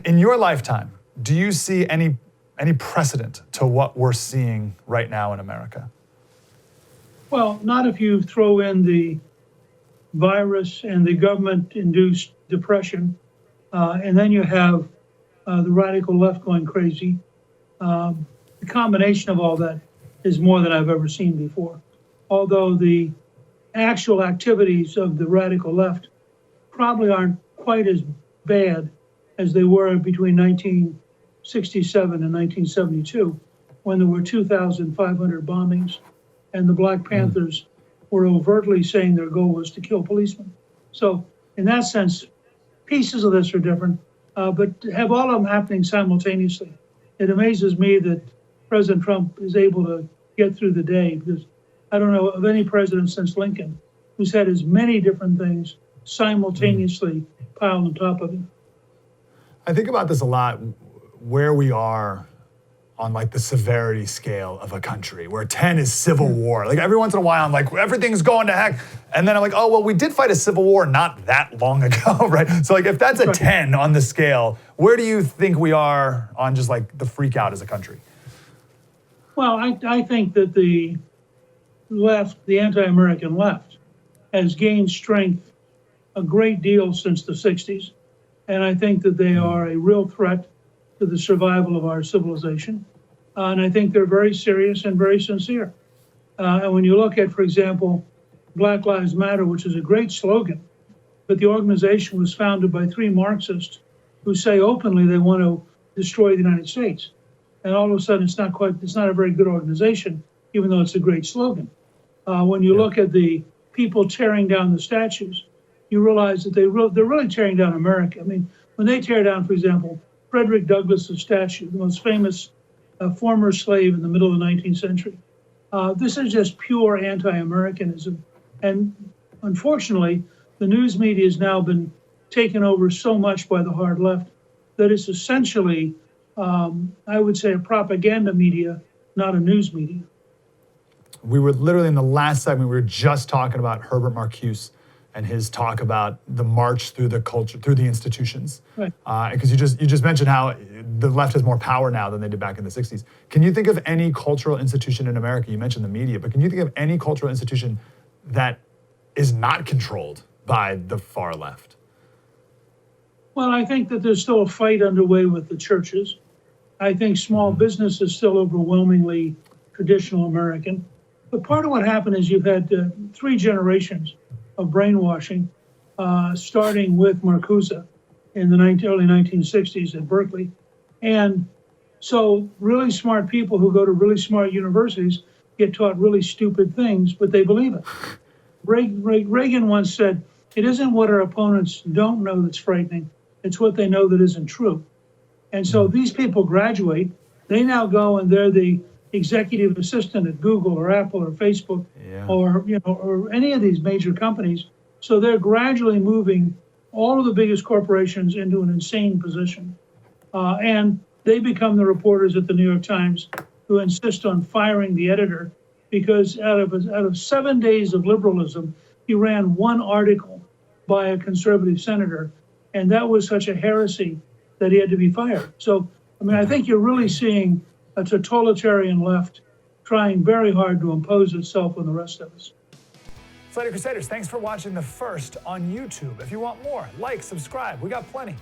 In your lifetime, do you see any precedent to what we're seeing right now in America? Well, not if you throw in the virus and the government-induced depression, and then you have the radical left going crazy. The combination of all that is more than I've ever seen before. Although the actual activities of the radical left probably aren't quite as bad as they were between 1967 and 1972, when there were 2,500 bombings and the Black Panthers were overtly saying their goal was to kill policemen. So in that sense, pieces of this are different, but to have all of them happening simultaneously, it amazes me that President Trump is able to get through the day, because I don't know of any president since Lincoln who's had as many different things simultaneously piled on top of him. I think about this a lot, where we are on like the severity scale of a country, where 10 is civil war. Like every once in a while, I'm like, everything's going to heck. And then I'm like, oh, well, we did fight a civil war not that long ago, right? So like if that's a 10 on the scale, where do you think we are on just like the freak out as a country? Well, I think that the left, the anti-American left, has gained strength a great deal since the 60s. And I think that they are a real threat to the survival of our civilization. And I think they're very serious and very sincere. And when you look at, for example, Black Lives Matter, which is a great slogan, but the organization was founded by 3 Marxists who say openly they want to destroy the United States. And all of a sudden, it's not a very good organization, even though it's a great slogan. When you look at the people tearing down the statues, you realize that they're really tearing down America. I mean, when they tear down, for example, Frederick Douglass's statue, the most famous former slave in the middle of the 19th century, this is just pure anti-Americanism. And unfortunately, the news media has now been taken over so much by the hard left that it's essentially, I would say, a propaganda media, not a news media. We were literally in the last segment, we were just talking about Herbert Marcuse and his talk about the march through the culture, through the institutions. Right. Because you just mentioned how the left has more power now than they did back in the 60s. Can you think of any cultural institution in America? You mentioned the media, but can you think of any cultural institution that is not controlled by the far left? Well, I think that there's still a fight underway with the churches. I think small business is still overwhelmingly traditional American. But part of what happened is you've had 3 generations of brainwashing, starting with Marcuse in the early 1960s at Berkeley. And so really smart people who go to really smart universities get taught really stupid things, but they believe it. Reagan once said, it isn't what our opponents don't know that's frightening, it's what they know that isn't true. And so these people graduate, they now go and they're the executive assistant at Google or Apple or Facebook or any of these major companies. So they're gradually moving all of the biggest corporations into an insane position. And they become the reporters at the New York Times who insist on firing the editor because out of 7 days of liberalism, he ran 1 article by a conservative senator. And that was such a heresy that he had to be fired. So, I mean, I think you're really seeing a totalitarian left trying very hard to impose itself on the rest of us. Slater Crusaders, thanks for watching the first on YouTube. If you want more, like, subscribe. We got plenty.